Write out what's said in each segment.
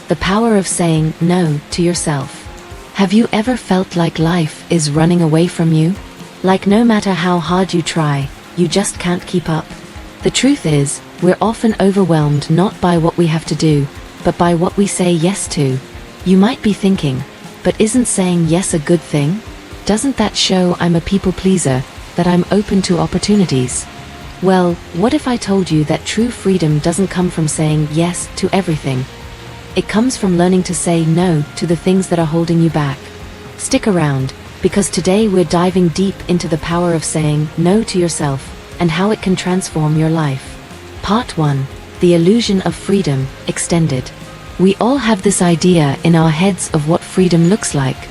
the power of saying no to yourself. Have you ever felt like life is running away from you? Like no matter how hard you try, you just can't keep up? The truth is, we're often overwhelmed not by what we have to do, but by what we say yes to. You might be thinking, but isn't saying yes a good thing? Doesn't that show I'm a people pleaser, that I'm open to opportunities? Well, what if I told you that true freedom doesn't come from saying yes to everything? It comes from learning to say no to the things that are holding you back. Stick around, because today we're diving deep into the power of saying no to yourself and how it can transform your life. Part 1. The Illusion of Freedom, Extended. We all have this idea in our heads of what freedom looks like.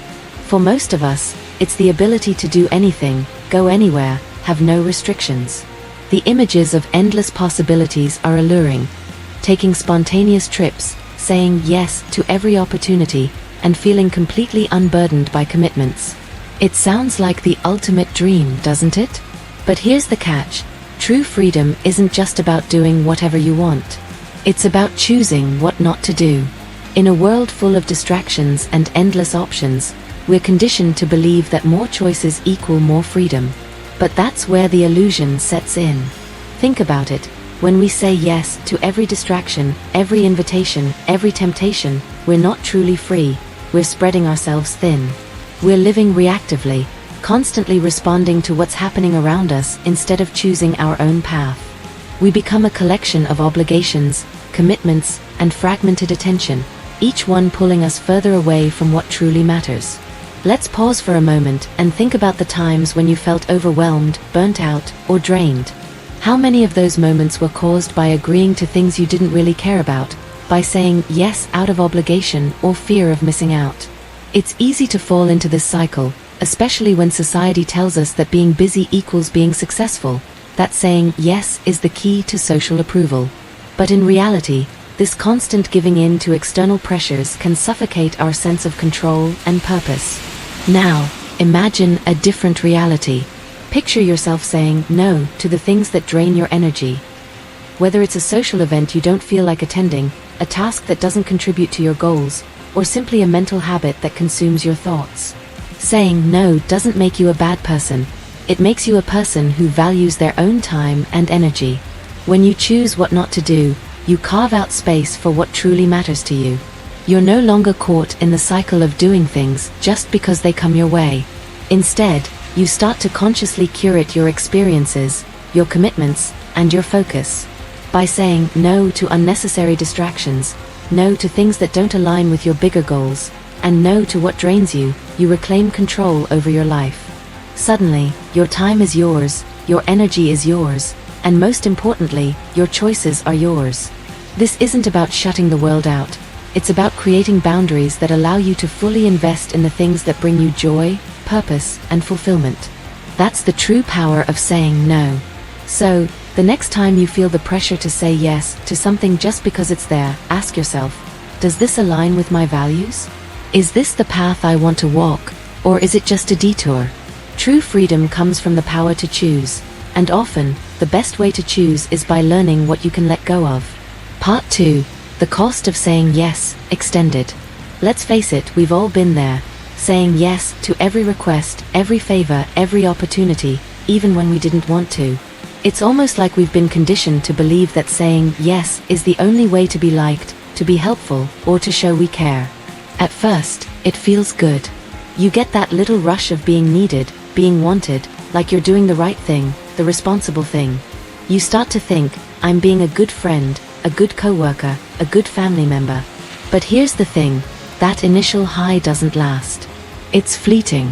For most of us, it's the ability to do anything, go anywhere, have no restrictions. The images of endless possibilities are alluring. Taking spontaneous trips, saying yes to every opportunity, and feeling completely unburdened by commitments. It sounds like the ultimate dream, doesn't it? But here's the catch. True freedom isn't just about doing whatever you want. It's about choosing what not to do. In a world full of distractions and endless options, we're conditioned to believe that more choices equal more freedom. But that's where the illusion sets in. Think about it. When we say yes to every distraction, every invitation, every temptation, we're not truly free. We're spreading ourselves thin. We're living reactively, constantly responding to what's happening around us instead of choosing our own path. We become a collection of obligations, commitments, and fragmented attention, each one pulling us further away from what truly matters. Let's pause for a moment and think about the times when you felt overwhelmed, burnt out, or drained. How many of those moments were caused by agreeing to things you didn't really care about, by saying yes out of obligation or fear of missing out? It's easy to fall into this cycle, especially when society tells us that being busy equals being successful, that saying yes is the key to social approval. But in reality, this constant giving in to external pressures can suffocate our sense of control and purpose. Now, imagine a different reality. Picture yourself saying no to the things that drain your energy. Whether it's a social event you don't feel like attending, a task that doesn't contribute to your goals, or simply a mental habit that consumes your thoughts. Saying no doesn't make you a bad person. It makes you a person who values their own time and energy. When you choose what not to do, you carve out space for what truly matters to you. You're no longer caught in the cycle of doing things just because they come your way. Instead, you start to consciously curate your experiences, your commitments, and your focus. By saying no to unnecessary distractions, no to things that don't align with your bigger goals, and no to what drains you, you reclaim control over your life. Suddenly, your time is yours, your energy is yours, and most importantly, your choices are yours. This isn't about shutting the world out. It's about creating boundaries that allow you to fully invest in the things that bring you joy, purpose, and fulfillment. That's the true power of saying no. So, the next time you feel the pressure to say yes to something just because it's there, ask yourself, does this align with my values? Is this the path I want to walk, or is it just a detour? True freedom comes from the power to choose, and often, the best way to choose is by learning what you can let go of. Part 2. The Cost of Saying Yes, Extended. Let's face it, we've all been there, saying yes to every request, every favor, every opportunity, even when we didn't want to. It's almost like we've been conditioned to believe that saying yes is the only way to be liked, to be helpful, or to show we care. At first, it feels good. You get that little rush of being needed, being wanted, like you're doing the right thing, the responsible thing. You start to think, I'm being a good friend, a good coworker, a good family member. But here's the thing, that initial high doesn't last. It's fleeting.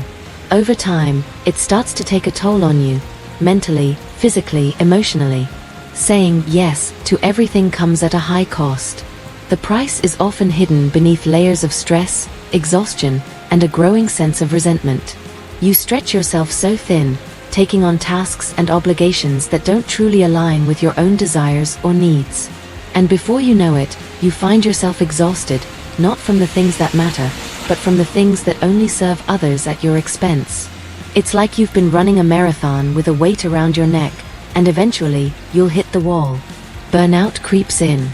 Over time, it starts to take a toll on you, mentally, physically, emotionally. Saying yes to everything comes at a high cost. The price is often hidden beneath layers of stress, exhaustion, and a growing sense of resentment. You stretch yourself so thin, taking on tasks and obligations that don't truly align with your own desires or needs. And before you know it, you find yourself exhausted, not from the things that matter, but from the things that only serve others at your expense. It's like you've been running a marathon with a weight around your neck, and eventually, you'll hit the wall. Burnout creeps in.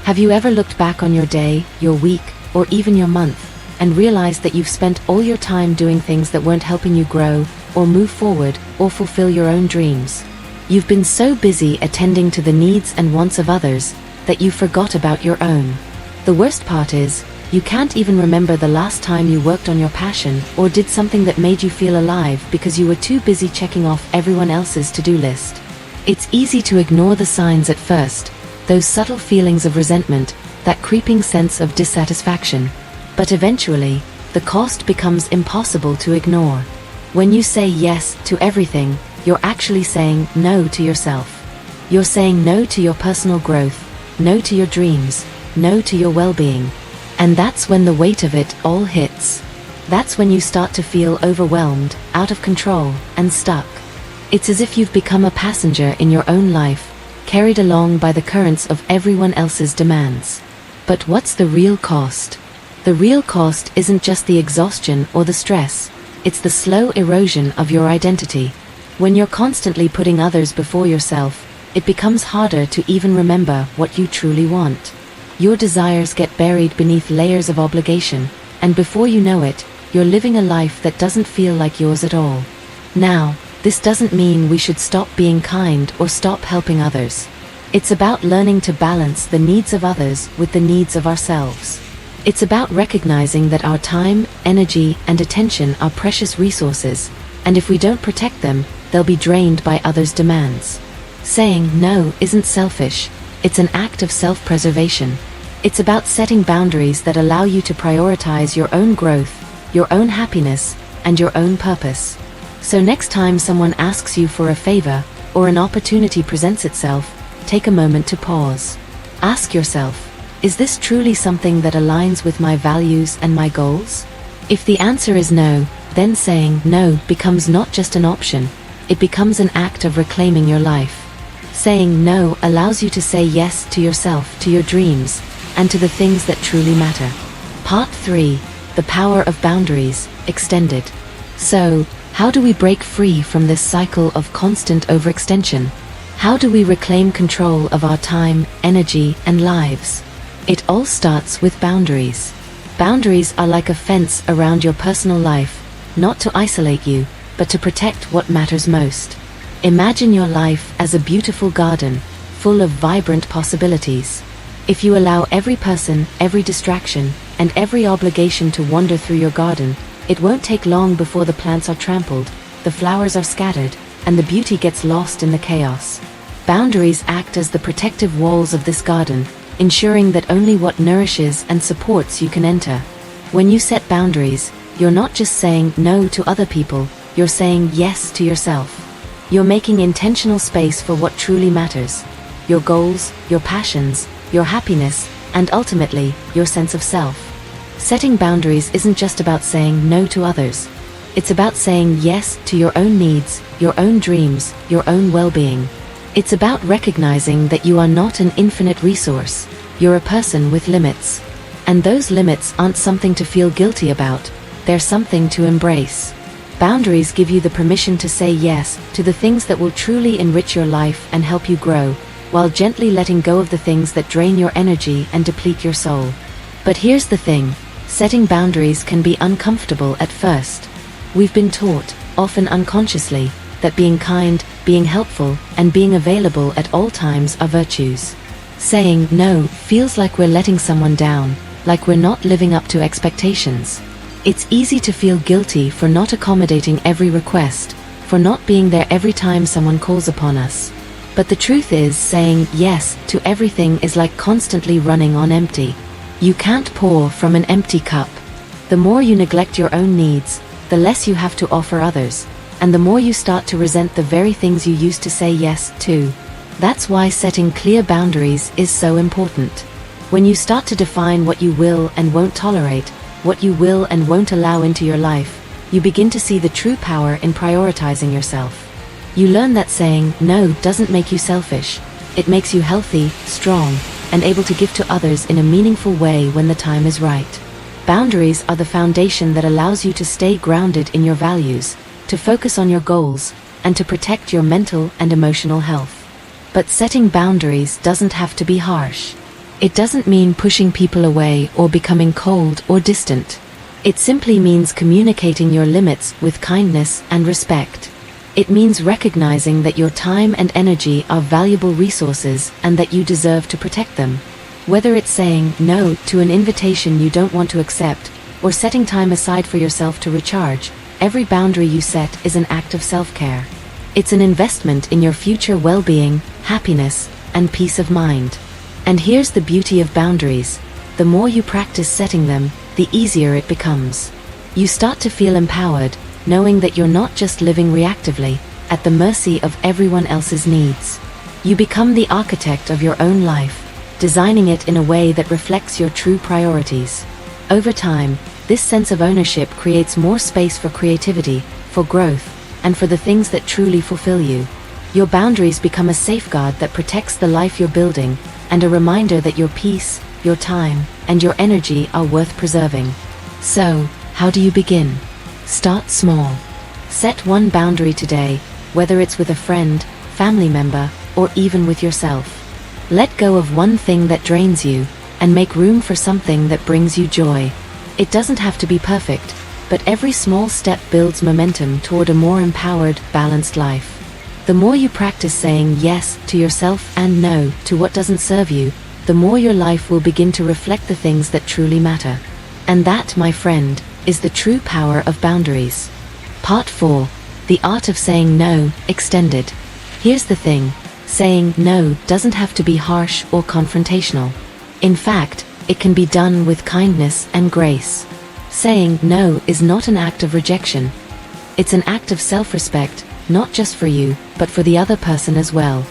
Have you ever looked back on your day, your week, or even your month, and realized that you've spent all your time doing things that weren't helping you grow, or move forward, or fulfill your own dreams? You've been so busy attending to the needs and wants of others that you forgot about your own. The worst part is, you can't even remember the last time you worked on your passion or did something that made you feel alive because you were too busy checking off everyone else's to-do list. It's easy to ignore the signs at first, those subtle feelings of resentment, that creeping sense of dissatisfaction. But eventually, the cost becomes impossible to ignore. When you say yes to everything, you're actually saying no to yourself. You're saying no to your personal growth, no to your dreams, no to your well-being. And that's when the weight of it all hits. That's when you start to feel overwhelmed, out of control, and stuck. It's as if you've become a passenger in your own life, carried along by the currents of everyone else's demands. But what's the real cost? The real cost isn't just the exhaustion or the stress, it's the slow erosion of your identity. When you're constantly putting others before yourself, it becomes harder to even remember what you truly want. Your desires get buried beneath layers of obligation, and before you know it, you're living a life that doesn't feel like yours at all. Now, this doesn't mean we should stop being kind or stop helping others. It's about learning to balance the needs of others with the needs of ourselves. It's about recognizing that our time, energy, and attention are precious resources, and if we don't protect them, they'll be drained by others' demands. Saying no isn't selfish, it's an act of self-preservation. It's about setting boundaries that allow you to prioritize your own growth, your own happiness, and your own purpose. So next time someone asks you for a favor, or an opportunity presents itself, take a moment to pause. Ask yourself, is this truly something that aligns with my values and my goals? If the answer is no, then saying no becomes not just an option, it becomes an act of reclaiming your life. Saying no allows you to say yes to yourself, to your dreams, and to the things that truly matter. Part 3. The Power of Boundaries, Extended. So, how do we break free from this cycle of constant overextension? How do we reclaim control of our time, energy, and lives? It all starts with boundaries. Boundaries are like a fence around your personal life, not to isolate you, but to protect what matters most. Imagine your life as a beautiful garden, full of vibrant possibilities. If you allow every person, every distraction, and every obligation to wander through your garden, it won't take long before the plants are trampled, the flowers are scattered, and the beauty gets lost in the chaos. Boundaries act as the protective walls of this garden, ensuring that only what nourishes and supports you can enter. When you set boundaries, you're not just saying no to other people, you're saying yes to yourself. You're making intentional space for what truly matters: your goals, your passions, your happiness, and ultimately, your sense of self. Setting boundaries isn't just about saying no to others. It's about saying yes to your own needs, your own dreams, your own well-being. It's about recognizing that you are not an infinite resource. You're a person with limits. And those limits aren't something to feel guilty about. They're something to embrace. Boundaries give you the permission to say yes to the things that will truly enrich your life and help you grow, while gently letting go of the things that drain your energy and deplete your soul. But here's the thing, setting boundaries can be uncomfortable at first. We've been taught, often unconsciously, that being kind, being helpful, and being available at all times are virtues. Saying no feels like we're letting someone down, like we're not living up to expectations. It's easy to feel guilty for not accommodating every request, for not being there every time someone calls upon us. But the truth is, saying yes to everything is like constantly running on empty. You can't pour from an empty cup. The more you neglect your own needs, the less you have to offer others, and the more you start to resent the very things you used to say yes to. That's why setting clear boundaries is so important. When you start to define what you will and won't tolerate, what you will and won't allow into your life, you begin to see the true power in prioritizing yourself. You learn that saying no doesn't make you selfish. It makes you healthy, strong, and able to give to others in a meaningful way when the time is right. Boundaries are the foundation that allows you to stay grounded in your values, to focus on your goals, and to protect your mental and emotional health. But setting boundaries doesn't have to be harsh. It doesn't mean pushing people away or becoming cold or distant. It simply means communicating your limits with kindness and respect. It means recognizing that your time and energy are valuable resources and that you deserve to protect them. Whether it's saying no to an invitation you don't want to accept, or setting time aside for yourself to recharge, every boundary you set is an act of self-care. It's an investment in your future well-being, happiness, and peace of mind. And here's the beauty of boundaries. The more you practice setting them, the easier it becomes. You start to feel empowered, knowing that you're not just living reactively, at the mercy of everyone else's needs. You become the architect of your own life, designing it in a way that reflects your true priorities. Over time, this sense of ownership creates more space for creativity, for growth, and for the things that truly fulfill you. Your boundaries become a safeguard that protects the life you're building, and a reminder that your peace, your time, and your energy are worth preserving. So, how do you begin? Start small. Set one boundary today, whether it's with a friend, family member, or even with yourself. Let go of one thing that drains you, and make room for something that brings you joy. It doesn't have to be perfect, but every small step builds momentum toward a more empowered, balanced life. The more you practice saying yes to yourself and no to what doesn't serve you, the more your life will begin to reflect the things that truly matter. And that, my friend, is the true power of boundaries. Part 4. The Art of Saying No, Extended. Here's the thing. Saying no doesn't have to be harsh or confrontational. In fact, it can be done with kindness and grace. Saying no is not an act of rejection. It's an act of self-respect, not just for you, but for the other person as well.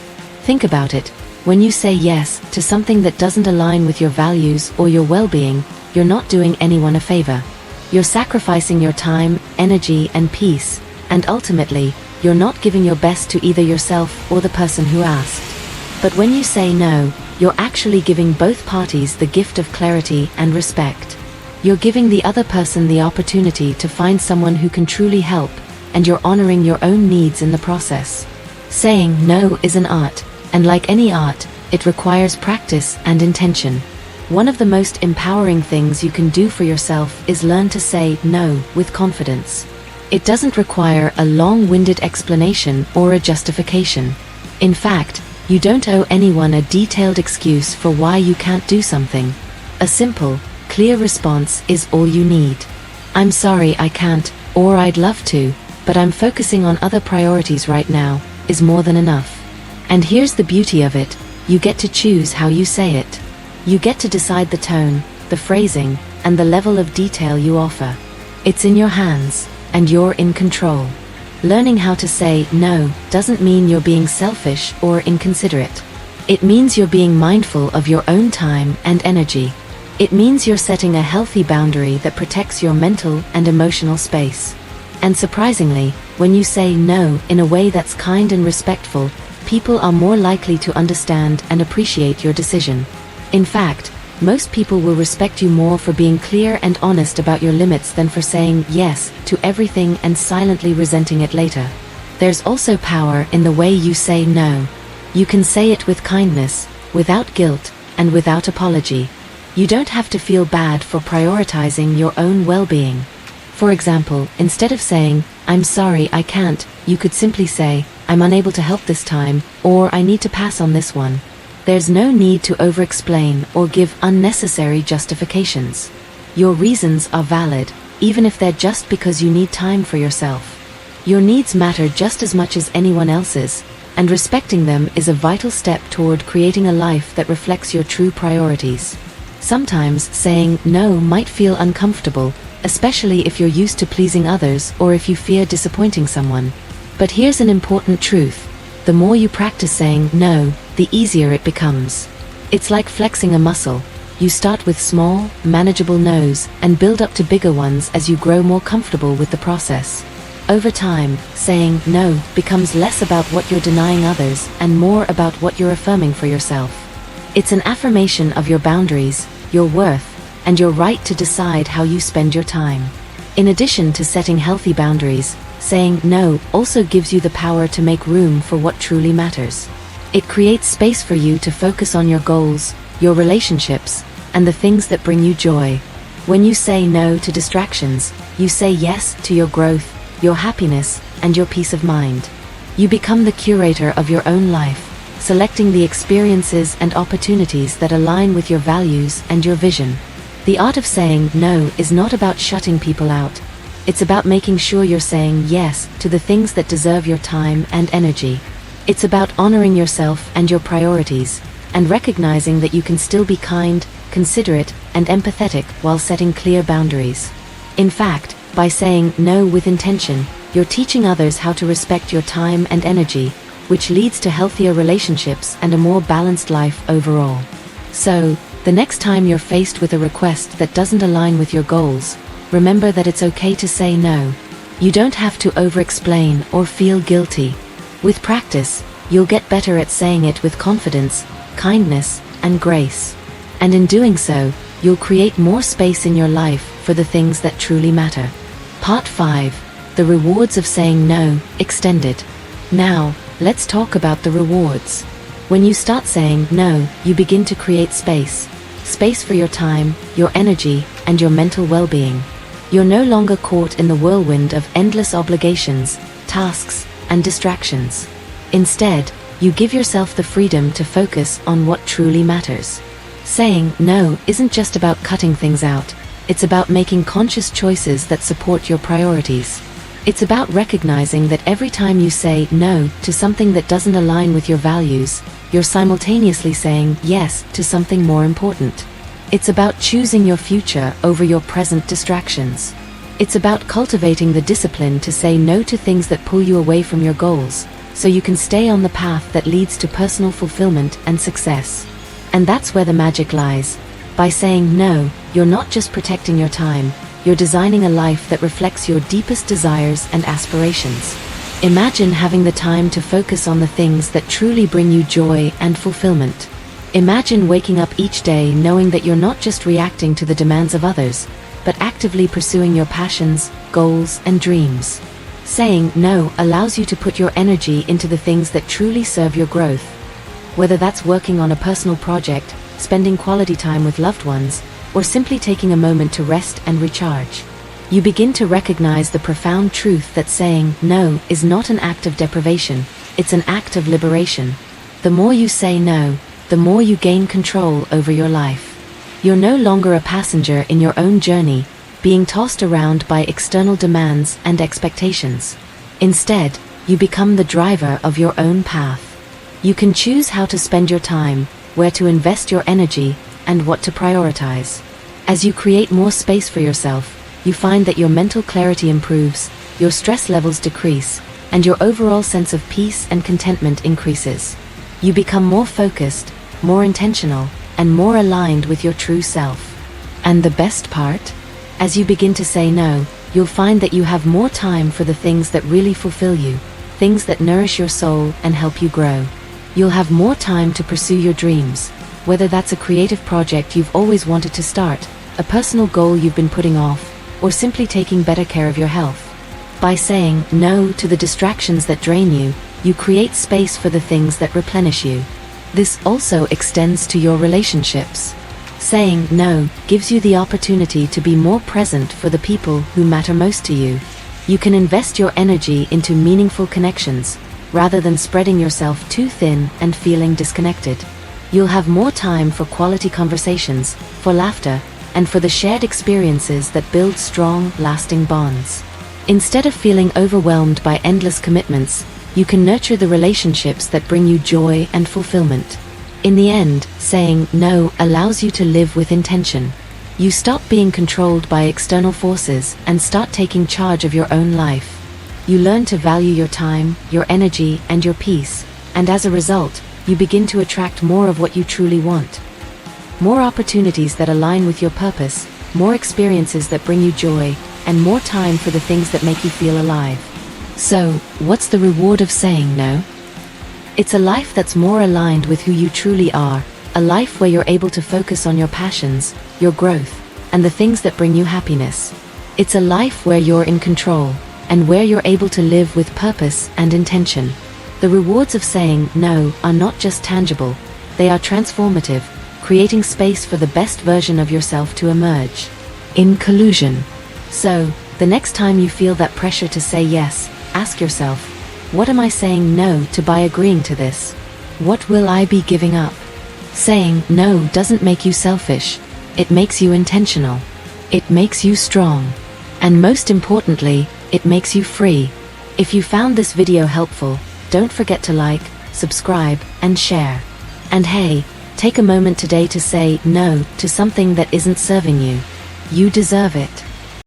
Think about it. When you say yes to something that doesn't align with your values or your well-being, you're not doing anyone a favor. You're sacrificing your time, energy, and peace, and ultimately, you're not giving your best to either yourself or the person who asked. But when you say no, you're actually giving both parties the gift of clarity and respect. You're giving the other person the opportunity to find someone who can truly help, and you're honoring your own needs in the process. Saying no is an art, and like any art, it requires practice and intention. One of the most empowering things you can do for yourself is learn to say no with confidence. It doesn't require a long-winded explanation or a justification. In fact, you don't owe anyone a detailed excuse for why you can't do something. A simple, clear response is all you need. I'm sorry I can't, or I'd love to, but I'm focusing on other priorities right now, is more than enough. And here's the beauty of it, you get to choose how you say it. You get to decide the tone, the phrasing, and the level of detail you offer. It's in your hands, and you're in control. Learning how to say no doesn't mean you're being selfish or inconsiderate. It means you're being mindful of your own time and energy. It means you're setting a healthy boundary that protects your mental and emotional space. And surprisingly, when you say no in a way that's kind and respectful, people are more likely to understand and appreciate your decision. In fact, most people will respect you more for being clear and honest about your limits than for saying yes to everything and silently resenting it later. There's also power in the way you say no. You can say it with kindness, without guilt, and without apology. You don't have to feel bad for prioritizing your own well-being. For example, instead of saying, "I'm sorry I can't," you could simply say, "I'm unable to help this time," or "I need to pass on this one." There's no need to over-explain or give unnecessary justifications. Your reasons are valid, even if they're just because you need time for yourself. Your needs matter just as much as anyone else's, and respecting them is a vital step toward creating a life that reflects your true priorities. Sometimes saying no might feel uncomfortable, especially if you're used to pleasing others or if you fear disappointing someone. But here's an important truth. The more you practice saying no, the easier it becomes. It's like flexing a muscle. You start with small, manageable no's and build up to bigger ones as you grow more comfortable with the process. Over time, saying no becomes less about what you're denying others and more about what you're affirming for yourself. It's an affirmation of your boundaries, your worth, and your right to decide how you spend your time. In addition to setting healthy boundaries, saying no also gives you the power to make room for what truly matters. It creates space for you to focus on your goals, your relationships, and the things that bring you joy. When you say no to distractions, you say yes to your growth, your happiness, and your peace of mind. You become the curator of your own life, selecting the experiences and opportunities that align with your values and your vision. The art of saying no is not about shutting people out. It's about making sure you're saying yes to the things that deserve your time and energy. It's about honoring yourself and your priorities, and recognizing that you can still be kind, considerate, and empathetic while setting clear boundaries. In fact, by saying no with intention, you're teaching others how to respect your time and energy, which leads to healthier relationships and a more balanced life overall. So, the next time you're faced with a request that doesn't align with your goals, remember that it's okay to say no. You don't have to over-explain or feel guilty. With practice, you'll get better at saying it with confidence, kindness, and grace. And in doing so, you'll create more space in your life for the things that truly matter. Part 5. The rewards of saying no, extended. Now, let's talk about the rewards. When you start saying no, you begin to create space. Space for your time, your energy, and your mental well-being. You're no longer caught in the whirlwind of endless obligations, tasks, and distractions. Instead, you give yourself the freedom to focus on what truly matters. Saying no isn't just about cutting things out. It's about making conscious choices that support your priorities. It's about recognizing that every time you say no to something that doesn't align with your values, you're simultaneously saying yes to something more important. It's about choosing your future over your present distractions. It's about cultivating the discipline to say no to things that pull you away from your goals, so you can stay on the path that leads to personal fulfillment and success. And that's where the magic lies. By saying no, you're not just protecting your time, you're designing a life that reflects your deepest desires and aspirations. Imagine having the time to focus on the things that truly bring you joy and fulfillment. Imagine waking up each day knowing that you're not just reacting to the demands of others, but actively pursuing your passions, goals, and dreams. Saying no allows you to put your energy into the things that truly serve your growth. Whether that's working on a personal project, spending quality time with loved ones, or simply taking a moment to rest and recharge. You begin to recognize the profound truth that saying no is not an act of deprivation, it's an act of liberation. The more you say no, the more you gain control over your life. You're no longer a passenger in your own journey, being tossed around by external demands and expectations. Instead, you become the driver of your own path. You can choose how to spend your time, where to invest your energy, and what to prioritize. As you create more space for yourself, you find that your mental clarity improves, your stress levels decrease, and your overall sense of peace and contentment increases. You become more focused, more intentional, and more aligned with your true self. And the best part? As you begin to say no, you'll find that you have more time for the things that really fulfill you, things that nourish your soul and help you grow. You'll have more time to pursue your dreams, whether that's a creative project you've always wanted to start, a personal goal you've been putting off, or simply taking better care of your health. By saying no to the distractions that drain you, you create space for the things that replenish you. This also extends to your relationships. Saying no gives you the opportunity to be more present for the people who matter most to you. You can invest your energy into meaningful connections, rather than spreading yourself too thin and feeling disconnected. You'll have more time for quality conversations, for laughter, and for the shared experiences that build strong, lasting bonds. Instead of feeling overwhelmed by endless commitments, you can nurture the relationships that bring you joy and fulfillment. In the end, saying no allows you to live with intention. You stop being controlled by external forces and start taking charge of your own life. You learn to value your time, your energy, and your peace, and as a result, you begin to attract more of what you truly want. More opportunities that align with your purpose, more experiences that bring you joy, and more time for the things that make you feel alive. So, what's the reward of saying no? It's a life that's more aligned with who you truly are, a life where you're able to focus on your passions, your growth, and the things that bring you happiness. It's a life where you're in control, and where you're able to live with purpose and intention. The rewards of saying no are not just tangible, they are transformative. creating space for the best version of yourself to emerge. In conclusion, so, the next time you feel that pressure to say yes, ask yourself, what am I saying no to by agreeing to this? What will I be giving up? Saying no doesn't make you selfish. It makes you intentional. It makes you strong. And most importantly, it makes you free. If you found this video helpful, don't forget to like, subscribe, and share. And hey, take a moment today to say no to something that isn't serving you. You deserve it.